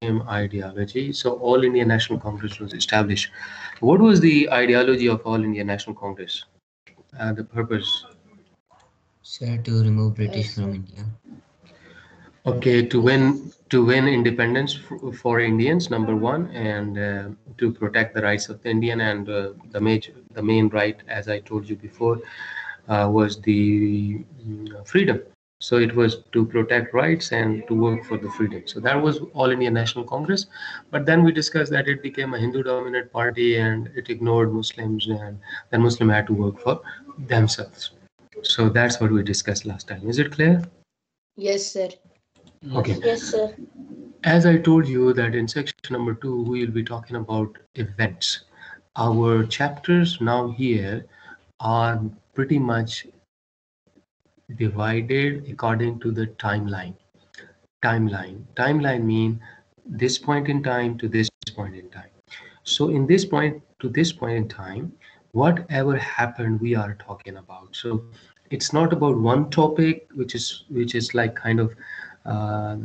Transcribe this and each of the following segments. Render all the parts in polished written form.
same ideology. So All India National Congress was established. What was the ideology of All India National Congress? The purpose? Sir, to remove British from India. Okay, to win independence for Indians, number one, and to protect the rights of the Indian, and the main right, as I told you before, was the freedom. So it was to protect rights and to work for the freedom. So that was All India National Congress. But then we discussed that it became a Hindu-dominant party and it ignored Muslims, and then Muslim had to work for themselves. So that's what we discussed last time. Is it clear? Yes, sir. Okay. Yes, sir. As I told you that in section number 2, we will be talking about events. Our chapters now here are pretty much divided according to the timeline. Timeline mean this point in time to this point in time. So in this point to this point in time, whatever happened, we are talking about. So it's not about one topic which is like kind of uh,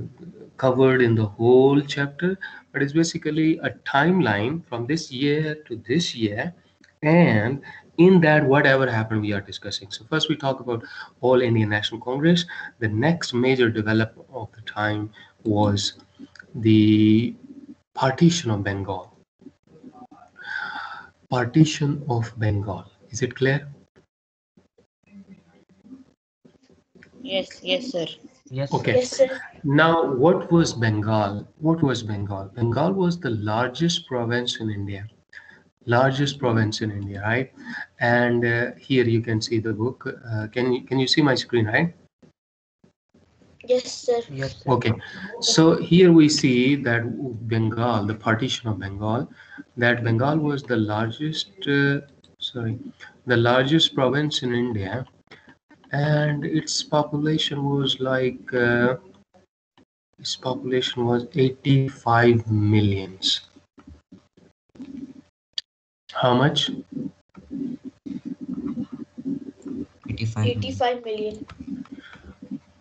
covered in the whole chapter, but it's basically a timeline from this year to this year, and in that whatever happened we are discussing. So first we talk about All India National Congress. The next major development of the time was the Partition of Bengal. Partition of Bengal. Is it clear? Yes, sir. Yes. Okay. Yes, sir. Now, what was Bengal? What was Bengal? Bengal was the largest province in India. Largest province in India, right? And here you can see the book. Can you see my screen, right? Yes, sir. Yes, sir. Okay. So here we see that Bengal, the partition of Bengal, that Bengal was the largest. The largest province in India, and its population was like. Its population was 85 millions. How much? 85 million. 85 million.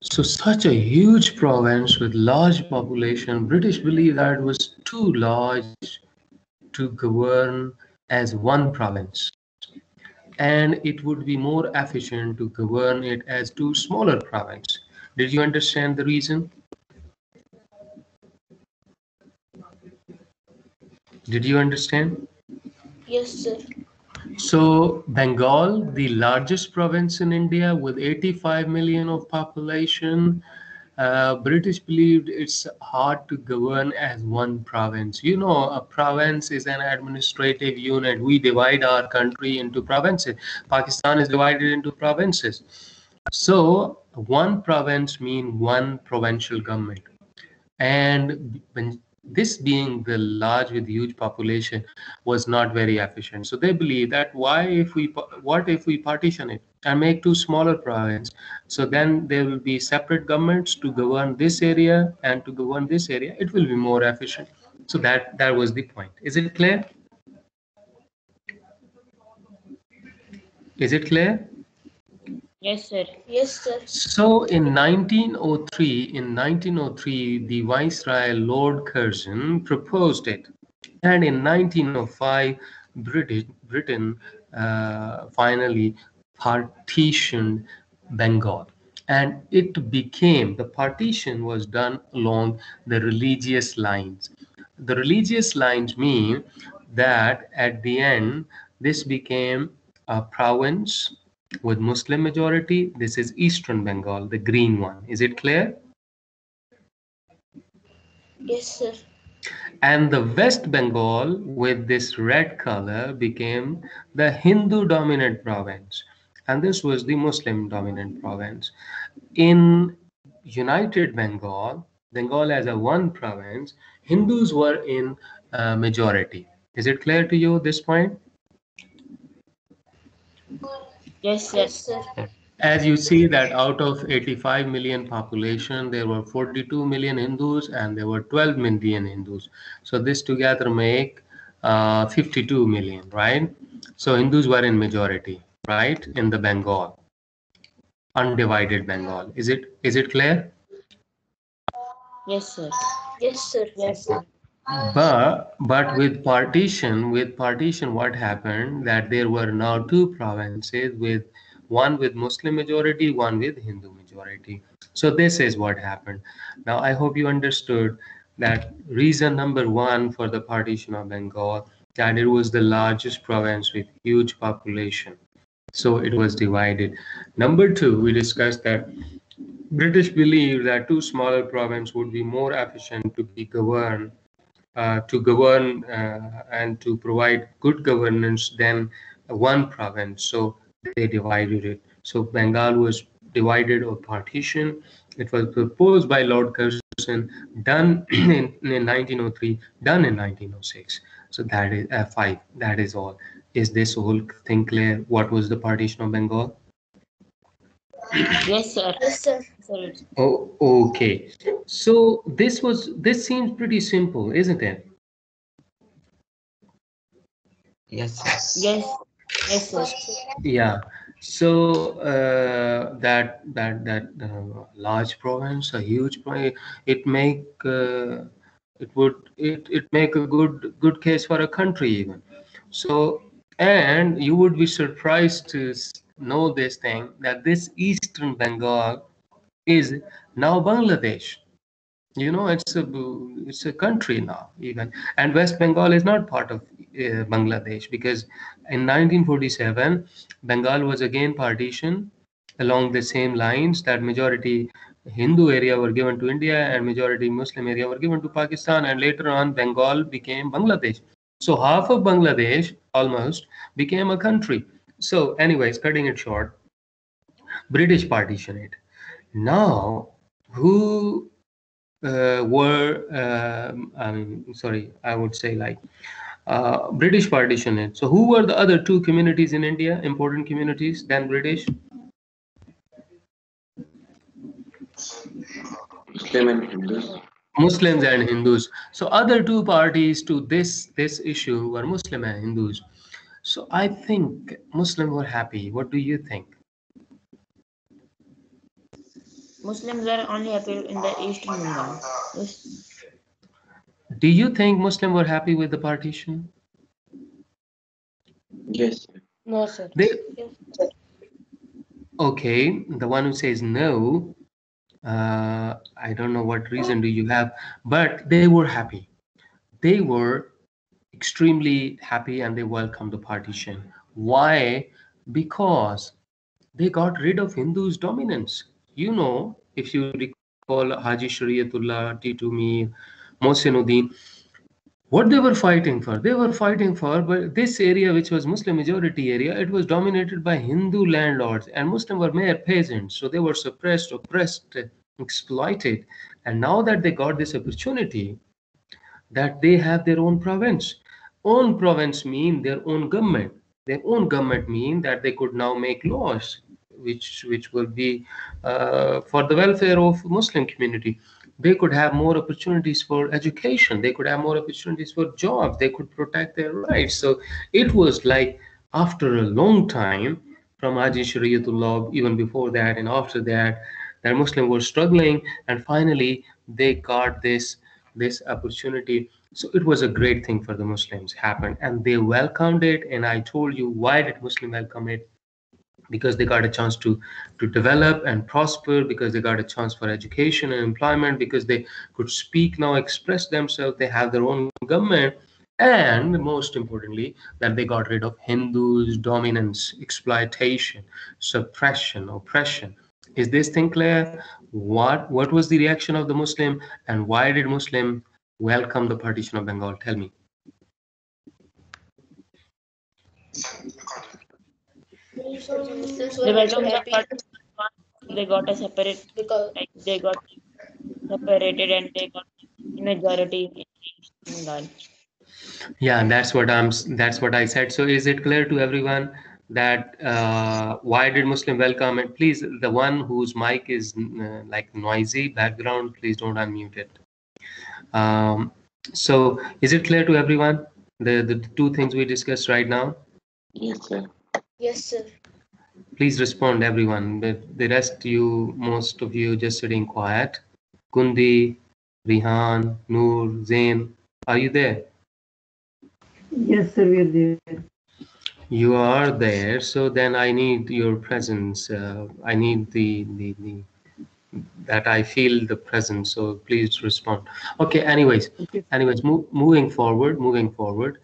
So such a huge province with large population, British believed that it was too large to govern as one province. And it would be more efficient to govern it as two smaller provinces. Did you understand the reason? Did you understand? Yes, sir. So Bengal, the largest province in India with 85 million of population, British believed it's hard to govern as one province. You know, a province is an administrative unit. We divide our country into provinces. Pakistan is divided into provinces. So one province means one provincial government. And when this being the large with huge population was not very efficient, so they believe that what if we partition it and make two smaller provinces, so then there will be separate governments to govern this area and to govern this area, it will be more efficient. So that was the point. Is it clear? Is it clear? Yes, sir. Yes, sir. So in 1903, the Viceroy Lord Curzon proposed it, and in 1905, Britain finally partitioned Bengal, and the partition was done along the religious lines. The religious lines mean that at the end, this became a province with Muslim majority. This is Eastern Bengal, the green one. Is it clear? Yes, sir. And the West Bengal with this red color became the Hindu dominant province, and this was the Muslim dominant province. In United Bengal, Bengal as a one province, Hindus were in majority. Is it clear to you this point? Yes, sir. Yes, sir. As you see that out of 85 million population, there were 42 million Hindus and there were 12 million Hindus. So this together make 52 million, right? So Hindus were in majority, right, in the Bengal, undivided Bengal. Is it clear? Yes, sir. Yes, sir. Yes, sir. But with partition, what happened that there were now two provinces, with one with Muslim majority, one with Hindu majority. So this is what happened. Now I hope you understood that reason number one for the partition of Bengal, that it was the largest province with huge population, so it was divided. Number two, we discussed that British believed that two smaller provinces would be more efficient to govern and to provide good governance than one province. So they divided it. So Bengal was divided or partition. It was proposed by Lord Curzon, done in 1903, done in 1906. So that is five. That is all. Is this whole thing clear? What was the partition of Bengal? Yes, sir. Yes, sir. Sir. Oh, okay. So this seems pretty simple, isn't it? Yes, sir. Yes. Yes, sir. Yeah. So that large province, a huge province, it make it make a good case for a country even. So, and you would be surprised to know this thing, that this Eastern Bengal is now Bangladesh. It's a country now even, and West Bengal is not part of Bangladesh, because in 1947 Bengal was again partitioned along the same lines, that majority Hindu area were given to India and majority Muslim area were given to Pakistan, and later on Bengal became Bangladesh. So half of Bangladesh almost became a country. So anyways, cutting it short, British partition it. Now, who sorry, I would say, like, British partition it. So who were the other two communities in India, important communities than British? Muslim and Hindus. Muslims and Hindus. So other two parties to this issue were Muslim and Hindus. So I think Muslims were happy. What do you think? Muslims are only happy in the Eastern Bengal. Yes. Do you think Muslims were happy with the partition? Yes, sir. No, sir. They okay. The one who says no, I don't know what reason do you have, but they were happy. They were extremely happy and they welcomed the partition. Why? Because they got rid of Hindus' dominance. If you recall Haji Shariatullah, Titu Mir, Mohsinuddin, what they were fighting for? They were fighting for, but this area, which was Muslim majority area, it was dominated by Hindu landlords, and Muslim were mere peasants. So they were suppressed, oppressed, exploited. And now that they got this opportunity, that they have their own province. Own province mean their own government. Their own government mean that they could now make laws which will be for the welfare of Muslim community. They could have more opportunities for education. They could have more opportunities for jobs. They could protect their rights. So it was like, after a long time, from Haji Shariatullah, even before that and after that, that Muslims were struggling, and finally they got this opportunity. So it was a great thing for the Muslims happened, and they welcomed it. And I told you, why did Muslim welcome it? Because they got a chance to develop and prosper, because they got a chance for education and employment, because they could speak now, express themselves, they have their own government, and most importantly, that they got rid of Hindus' dominance, exploitation, suppression, oppression. Is this thing clear? What was the reaction of the Muslim, and why did Muslim welcome the partition of Bengal? Tell me. They welcome the partition. They got a separate, because like they got separated and they got majority in East Bengal. Yeah, that's what I said. So is it clear to everyone that why did Muslim welcome it? Please, the one whose mic is like noisy background, please don't unmute it. So is it clear to everyone, the two things we discussed right now? Yes, sir. Yes, sir. Please respond, everyone. The rest, most of you just sitting quiet. Kundi, Rihan, Noor, Zain, are you there? Yes, sir, we are there. You are there, so then I need your presence. I need the that I feel the presence. So please respond. Okay. Okay, Moving forward,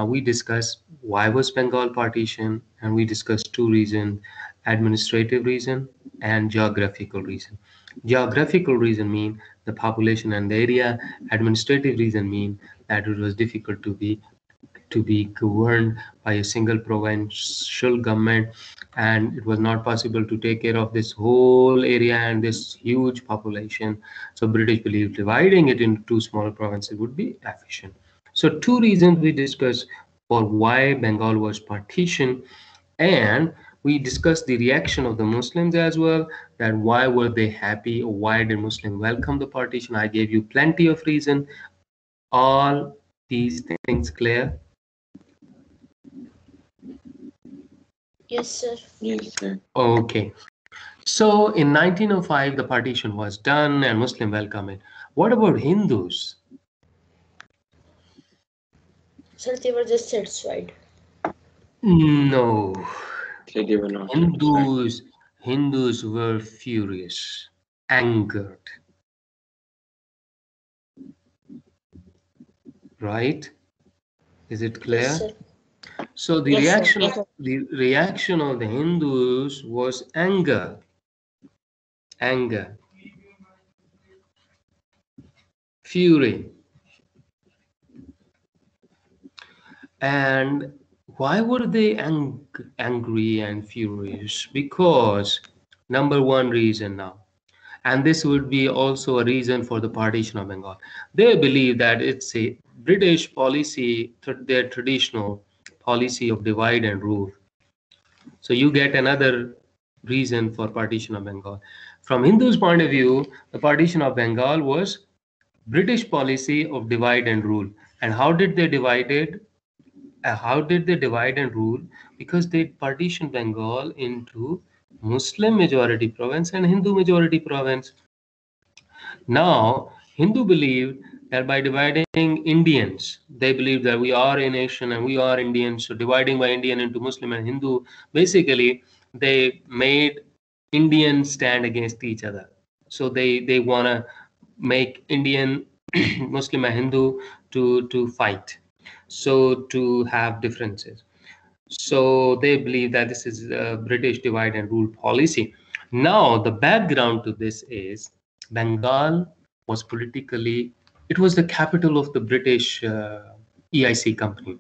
we discussed why was Bengal partition, and we discussed two reasons: administrative reason and geographical reason. Geographical reason mean the population and the area. Administrative reason mean that it was difficult to be governed by a single provincial government, and it was not possible to take care of this whole area and this huge population. So British believed dividing it into two small provinces would be efficient. So two reasons we discussed for why Bengal was partitioned, and we discussed the reaction of the Muslims as well, that why were they happy or why did Muslims welcome the partition. I gave you plenty of reason. All these things clear? Yes, sir. Yes, sir. Okay. So in 1905, the partition was done and Muslim welcome it. What about Hindus? Sir, they were just satisfied. No. They were not satisfied. Hindus were furious, angered, right? Is it Yes, clear? sir. So Yes, sir. the reaction of the Hindus was anger, fury. And why were they angry and furious? Because number one reason now, and this would be also a reason for the partition of Bengal. They believe that it's a British policy, their traditional policy of divide and rule. So you get another reason for partition of Bengal. From Hindus' point of view, the partition of Bengal was British policy of divide and rule. And how did they divide it? How did they divide and rule? Because they partitioned Bengal into Muslim majority province and Hindu majority province. Now, Hindu believed that by dividing Indians, they believe that we are a nation and we are Indians. So dividing by Indian into Muslim and Hindu, basically they made Indians stand against each other. So they wanna make Indian, Muslim and Hindu to fight. So to have differences. So they believe that this is a British divide and rule policy. Now, the background to this is Bengal was politically, it was the capital of the British EIC company.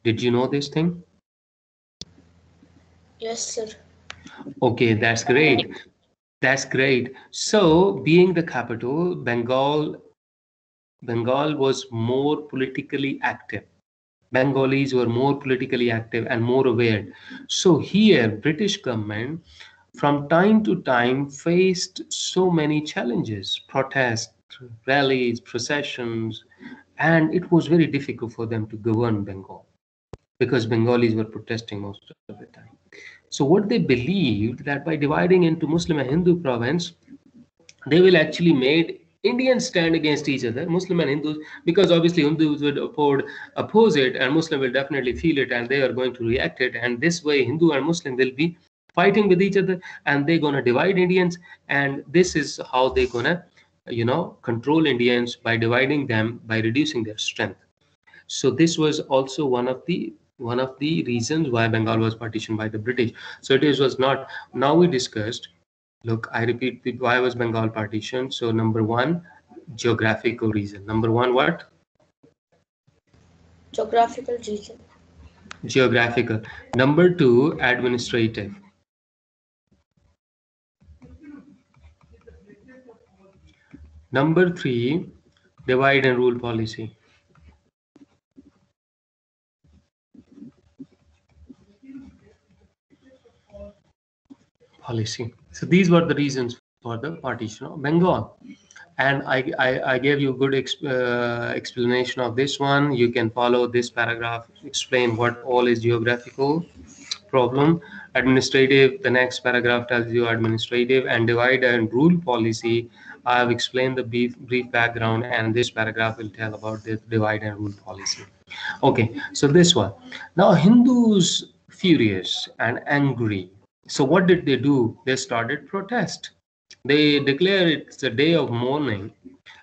Did you know this thing? Yes, sir. Okay, that's great. That's great. So, being the capital, Bengal was more politically active. Bengalis were more politically active and more aware. So here, British government from time to time faced so many challenges, protests, rallies, processions, and it was very difficult for them to govern Bengal because Bengalis were protesting most of the time. So what they believed that by dividing into Muslim and Hindu province, they will actually made Indians stand against each other, Muslim and Hindus, because obviously Hindus would oppose it, and Muslim will definitely feel it, and they are going to react it, and this way Hindu and Muslim will be fighting with each other, and they're gonna divide Indians, and this is how they're gonna, control Indians by dividing them by reducing their strength. So this was also one of the reasons why Bengal was partitioned by the British. So it was not. Now we discussed. Look, I repeat, why was Bengal partitioned? So number one, geographical reason. Number one, what? Geographical region. Geographical. Number two, administrative. Number three, divide and rule policy. So these were the reasons for the partition of Bengal. And I gave you a good explanation of this one. You can follow this paragraph, explain what all is geographical problem. Administrative, the next paragraph tells you administrative and divide and rule policy I have explained the brief background, and this paragraph will tell about the divide and rule policy. Okay, so this one. Now Hindus furious and angry. So what did they do? They started protest. They declared it's a day of mourning,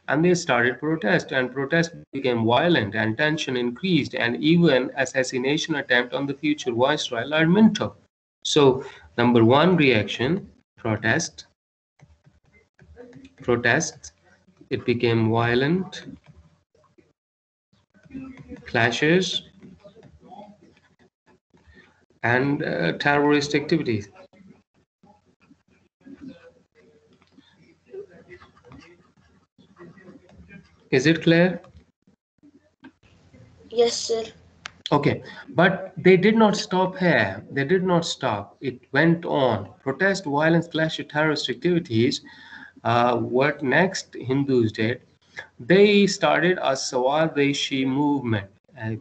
and they started protest, and protest became violent, and tension increased, and even assassination attempt on the future viceroy Lord Minto. So number one reaction, protest, protest. It became violent, clashes, and terrorist activities. Is it clear? Yes, sir. Okay, but they did not stop here. They did not stop. It went on. Protest, violence, clash, terrorist activities. What next Hindus did? They started a Sawadeshi movement.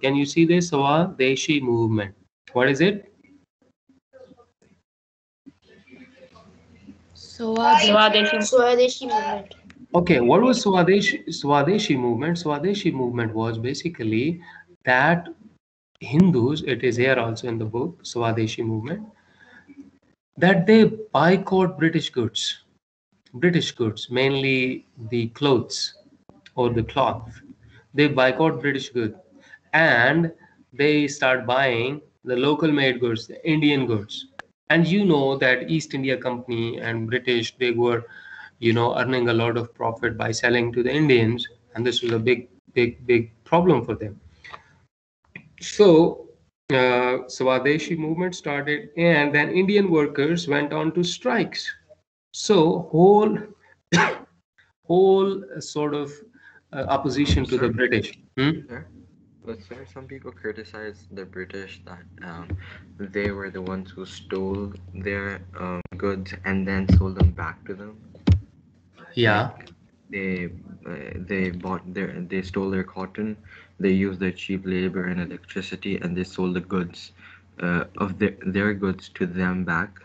Can you see this Sawadeshi movement? What is it? Swadeshi movement. Okay, what was Swadeshi movement? Swadeshi movement was basically that Hindus, it is here also in the book, Swadeshi movement, that they boycott British goods, mainly the clothes or the cloth. They boycott British goods, and they start buying the local made goods, the Indian goods. And you know that East India Company and British, they were, earning a lot of profit by selling to the Indians, and this was a big problem for them. So Swadeshi movement started, and then Indian workers went on to strikes. So whole sort of opposition to the Sir, British. sir, but sir, some people criticize the British that they were the ones who stole their goods and then sold them back to them. Yeah. Like they they stole their cotton, they used their cheap labor and electricity, and they sold the goods of their goods to them back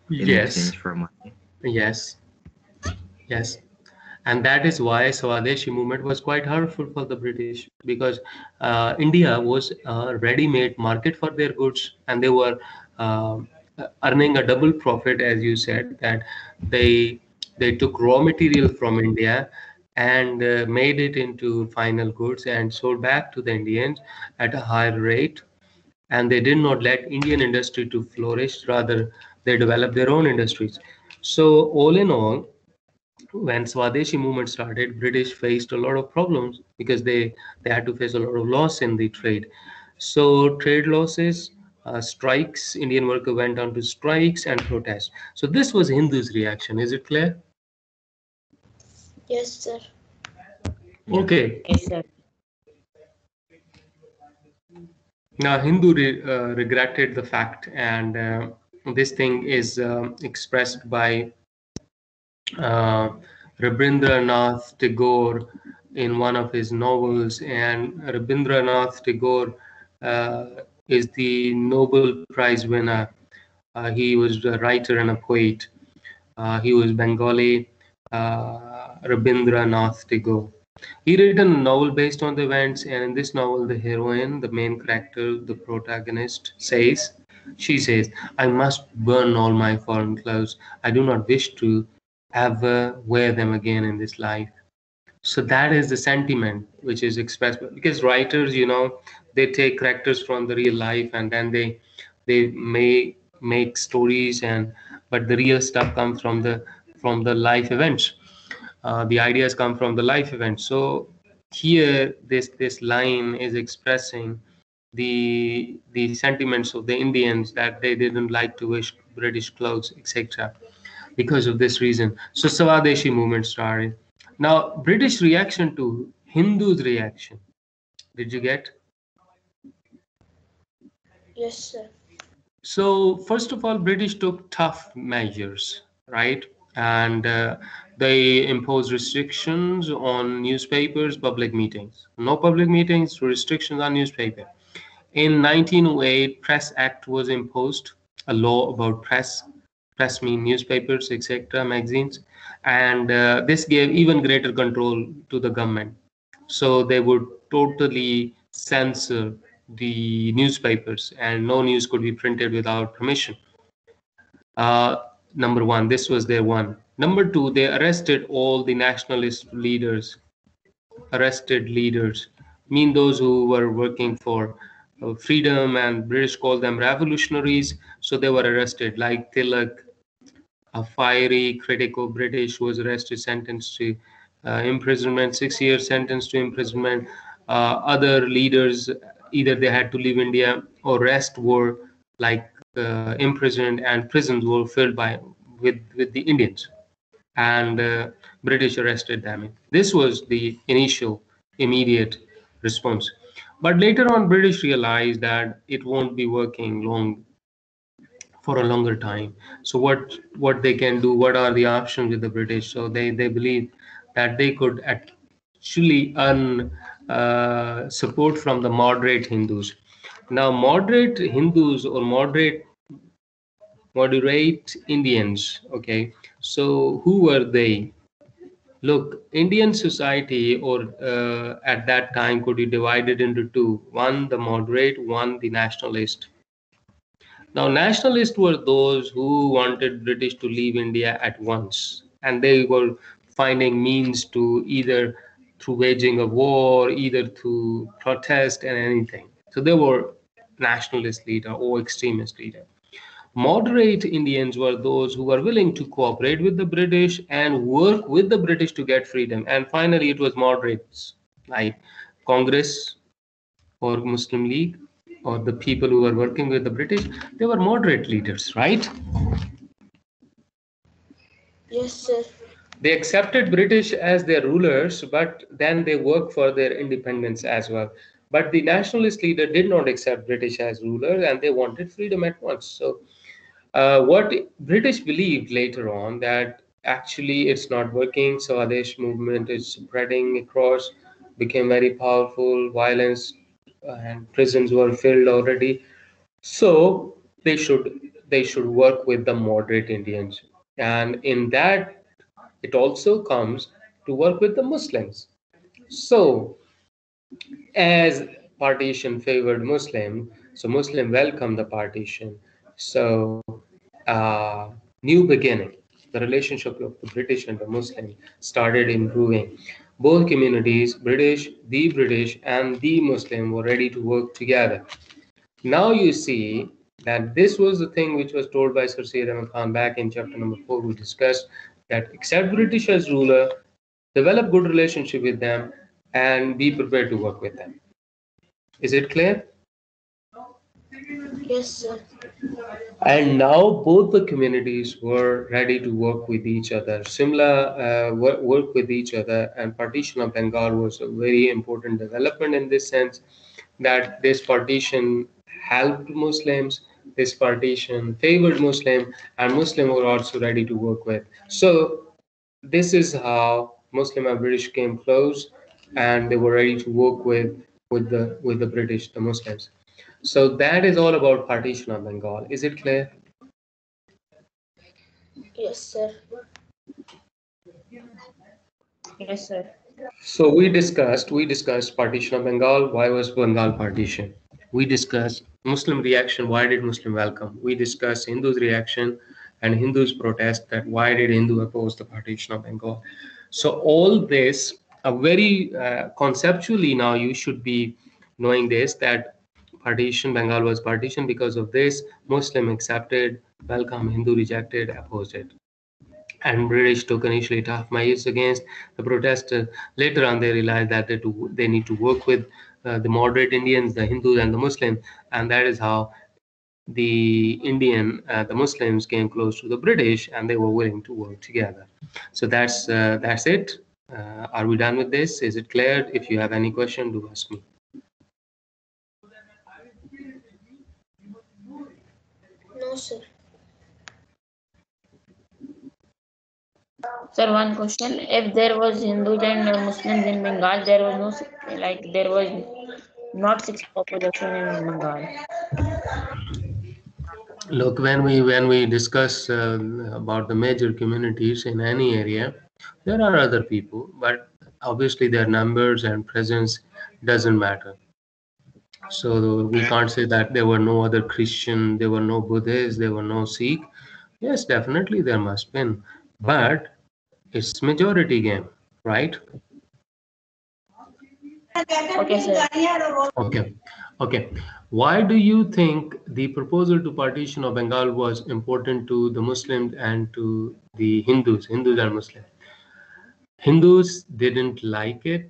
in Yes. exchange for money. Yes. Yes. And that is why Swadeshi movement was quite hurtful for the British, because India was a ready-made market for their goods, and they were uh, earning a double profit, as you said, that they took raw material from India and made it into final goods and sold back to the Indians at a higher rate, and they did not let Indian industry to flourish. Rather, they developed their own industries. So all in all, when Swadeshi movement started, British faced a lot of problems because they had to face a lot of loss in the trade. So trade losses, strikes, Indian worker went on to strikes and protests. So this was Hindus' reaction. Is it clear? Yes, sir. Yes. Okay. Yes, sir. Now Hindu regretted the fact, and this thing is expressed by uh, Rabindranath Tagore in one of his novels. And Rabindranath Tagore is the Nobel Prize winner. He was a writer and a poet. He was Bengali, Rabindranath Tagore. He written a novel based on the events, and in this novel, the heroine, the main character, the protagonist, she says, I must burn all my foreign clothes. I do not wish to ever wear them again in this life. So that is the sentiment which is expressed, because writers, they take characters from the real life, and then they may make stories, and but the real stuff comes from the life events. The ideas come from the life events. So here this line is expressing the sentiments of the Indians, that they didn't like to wear British clothes, etc., because of this reason. So Swadeshi movement started. Now British reaction to Hindus' reaction. Did you get? Yes, sir. So first of all, British took tough measures, right? And they imposed restrictions on newspapers, public meetings. No public meetings, restrictions on newspaper. In 1908, Press Act was imposed, a law about press mean newspapers, etc., magazines. and this gave even greater control to the government. So they would totally censor the newspapers, and no news could be printed without permission. Uh, Number one, this was their one. Number two, they arrested all the nationalist leaders. Arrested leaders mean those who were working for freedom, and British called them revolutionaries. So they were arrested, like Tilak, a fiery critic of British, was arrested, sentenced to imprisonment, 6 years sentence to imprisonment. Other leaders, either they had to leave India or rest were like imprisoned, and prisons were filled by with the Indians, and British arrested them. This was the initial immediate response. But later on, British realized that it won't be working long for a longer time. So what they can do? What are the options with the British? So they believe that they could actually earn support from the moderate Hindus. Now, moderate Hindus or moderate Indians. Okay, so who were they? Look, Indian society, or at that time, could be divided into two: one the moderate, one the nationalist. Now, nationalists were those who wanted British to leave India at once, and they were finding means to either through waging a war, either through protest and anything. So they were nationalist leader or extremist leader. Moderate Indians were those who were willing to cooperate with the British and work with the British to get freedom. And finally, it was moderates like Congress or Muslim League, or the people who were working with the British. They were moderate leaders, right? Yes, sir. They accepted British as their rulers, but then they worked for their independence as well. But the nationalist leader did not accept British as rulers, and they wanted freedom at once. So what British believed later on, that actually it's not working. Sawadeshi movement is spreading across, became very powerful. Violence and prisons were filled already. So they should work with the moderate Indians, and in that it also comes to work with the Muslims. So as partition favored Muslim, so Muslim welcomed the partition. So new beginning, the relationship of the British and the Muslim started improving. Both communities, British and the Muslim, were ready to work together. Now you see that this was the thing which was told by Sir Syed Ahmad Khan back in chapter number 4. We discussed that accept British as ruler, develop good relationship with them, and be prepared to work with them. Is it clear? Yes, sir. And now both the communities were ready to work with each other, similar work with each other. And partition of Bengal was a very important development in this sense, that this partition helped Muslims, this partition favored Muslim, and Muslim were also ready to work with. So this is how Muslim and British came close, and they were ready to work with the British, the Muslims. So that is all about partition of Bengal. Is it clear? Yes, sir. Yes, sir. So we discussed partition of Bengal. Why was Bengal partition? We discussed Muslim reaction. Why did Muslim welcome? We discussed Hindus reaction and Hindus protest. That why did Hindu oppose the partition of Bengal? So all this, a very conceptually now you should be knowing this, that partition Bengal was partition because of this. Muslim accepted, welcome. Hindu rejected, opposed it. And British took initially tough measures against the protesters. Later on, they realized that they need to work with the moderate Indians, the Hindus, and the Muslims, and that is how the Muslims came close to the British, and they were willing to work together. So that's it. Are we done with this? Is it clear? If you have any question, do ask me. No, sir. Sir, one question. If there was Hindus and Muslims in Bengal, there was no there was not 6 population in Bengal. Look, when we discuss about the major communities in any area, there are other people, but obviously their numbers and presence doesn't matter. So we can't say that there were no other Christian, there were no Buddhists, there were no Sikh. Yes, definitely there must been, but it's majority game, right? Okay, sir. Okay, okay. Why do you think the proposal to partition of Bengal was important to the Muslims and to the Hindus and Muslims? Hindus didn't like it,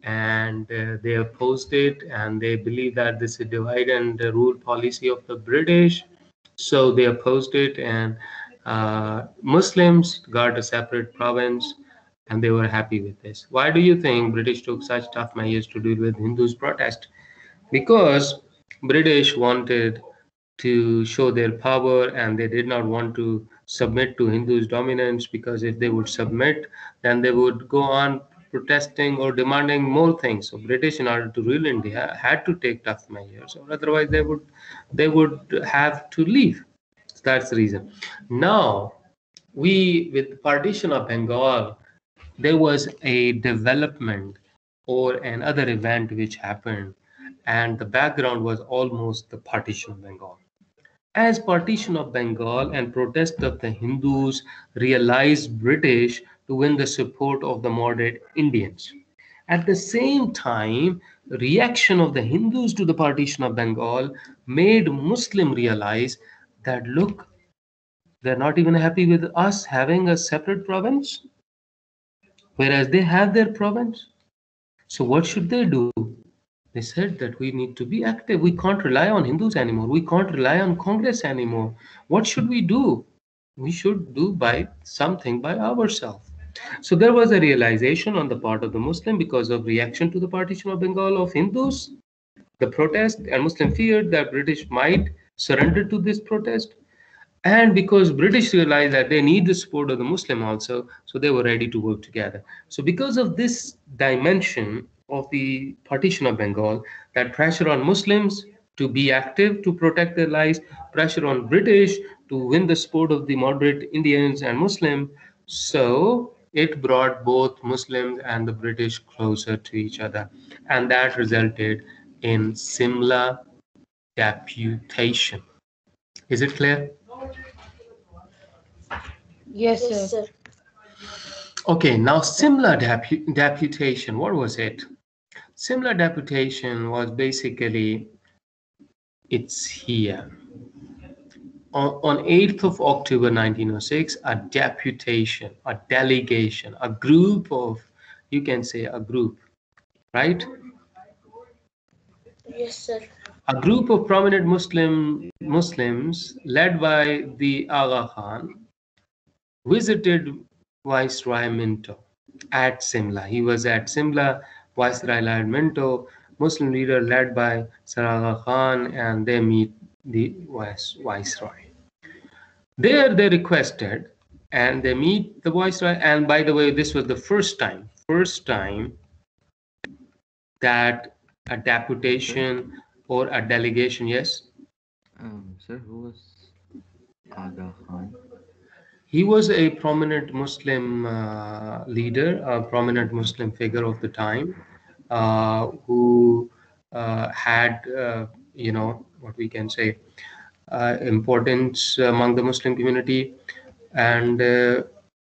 and they opposed it, and they believe that this is divide and rule policy of the British. So they opposed it, and Muslims got a separate province, and they were happy with this. Why do you think British took such tough measures to deal with Hindus' protest? Because British wanted to show their power, and they did not want to submit to Hindus' dominance, because if they would submit, then they would go on protesting or demanding more things. So British, in order to rule India, had to take tough measures, or otherwise they would have to leave. So that's the reason. Now, we with the partition of Bengal, there was a development or another event which happened, and the background was almost the partition of Bengal. As partition of Bengal and protest of the Hindus realized British to win the support of the moderate Indians. At the same time, reaction of the Hindus to the partition of Bengal made Muslim realize that look, they're not even happy with us having a separate province, whereas they have their province. So what should they do? They said that we need to be active. We can't rely on Hindus anymore. We can't rely on Congress anymore. What should we do? We should do by something by ourselves. So there was a realization on the part of the Muslim because of reaction to the partition of Bengal of Hindus, the protest, and Muslim feared that British might surrender to this protest, and because British realized that they need the support of the Muslim also, so they were ready to work together. So because of this dimension of the partition of Bengal, that pressure on Muslims to be active to protect their lives, pressure on British to win the support of the moderate Indians and Muslim, so it brought both Muslims and the British closer to each other, and that resulted in Simla Deputation. Is it clear? Yes, sir. Okay, now similar deputation, what was it? Similar deputation was basically, it's here. On 8th of October 1906, a deputation, a delegation, a group of, you can say a group, right? Yes, sir. A group of prominent Muslims led by the Aga Khan visited Viceroy Minto at Simla. He was at Simla, Viceroy Lord Minto, Muslim leader led by Sir Aga Khan, and they meet the Viceroy. There they requested, and they meet the Viceroy. And by the way, this was the first time that a Sir, deputation or a delegation, yes, sir, who was Aga Khan? he was a prominent Muslim leader, a prominent Muslim figure of the time, who had, what we can say, importance among the Muslim community. And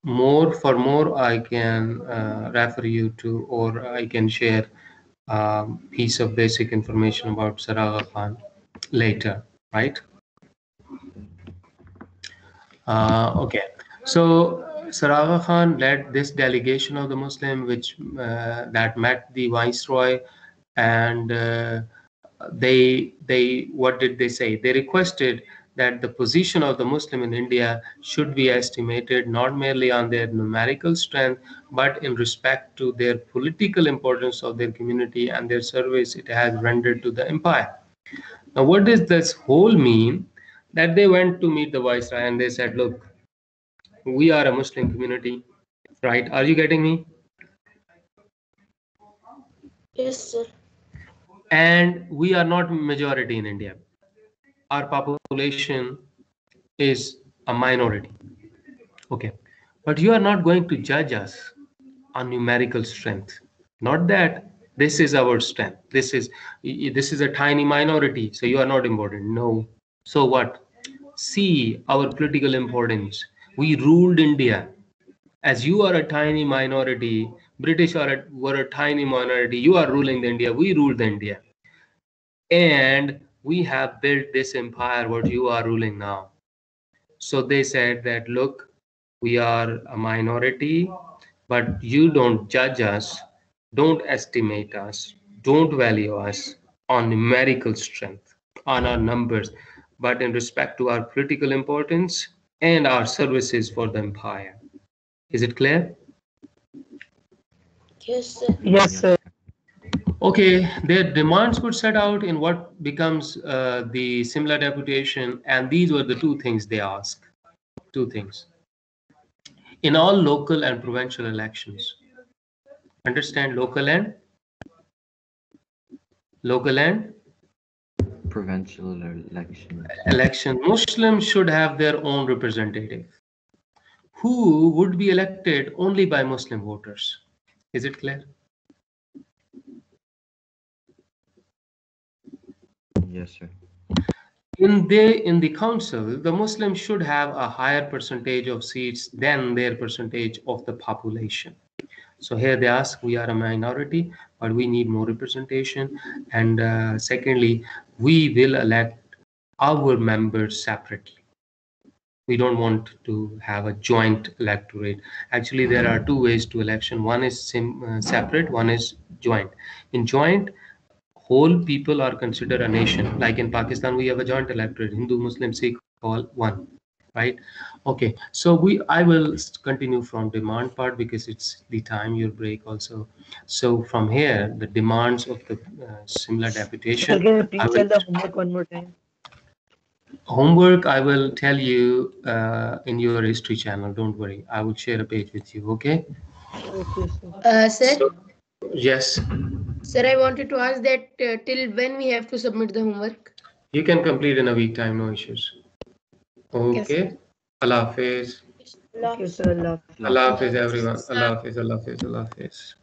more, I can refer you to, or I can share a piece of basic information about Saraga Khan later, right? Okay, so Saraga Khan led this delegation of the Muslim, which that met the viceroy, and they what did they say? They requested that the position of the Muslim in India should be estimated not merely on their numerical strength, but in respect to their political importance of their community and their service it has rendered to the empire. Now, what does this whole mean? That they went to meet the viceroy and they said, look, we are a Muslim community, right? Are you getting me? Yes, sir. And we are not majority in India. Our population is a minority. Okay, but you are not going to judge us on numerical strength. Not that this is our strength. This is a tiny minority, so you are not important. No. So what? See our political importance. We ruled India. As you are a tiny minority, British were a tiny minority. You are ruling the India. We ruled the India, and we have built this empire. What you are ruling now. So they said that, look, we are a minority, but you don't judge us, don't estimate us, don't value us on numerical strength, on our numbers, but in respect to our political importance and our services for the empire. Is it clear? Yes, sir. Yes, Yes, sir. sir. Okay, their demands were set out in what becomes the similar deputation, and these were the two things they asked. Two things. In all local and provincial elections, understand local and Provincial elections. election, Muslims should have their own representative who would be elected only by Muslim voters. Is it clear? Yes, sir. In the council, the Muslims should have a higher percentage of seats than their percentage of the population. So here they ask, we are a minority, but we need more representation. And secondly, we will elect our members separately. We don't want to have a joint electorate. Actually, there are two ways to election. One is separate, one is joint. In joint, whole people are considered a nation. Like in Pakistan, we have a joint electorate, Hindu, Muslim, Sikh, all one, right? Okay, so I will continue from demand part because it's the time your break also. So from here, the demands of the similar Sir, deputation, can you I please will tell the homework one more time? homework I will tell you in your history channel. Don't worry, I will share a page with you. Okay. Okay, sir. Sir, So yes, sir, I wanted to ask that till when we have to submit the homework? you can complete in a week time, no issues. Okay, sir. Okay. Allah Hafiz. Okay, sir. Allah. Allah Love Hafiz is. everyone. Allah Hafiz. Allah Hafiz. Allah Hafiz.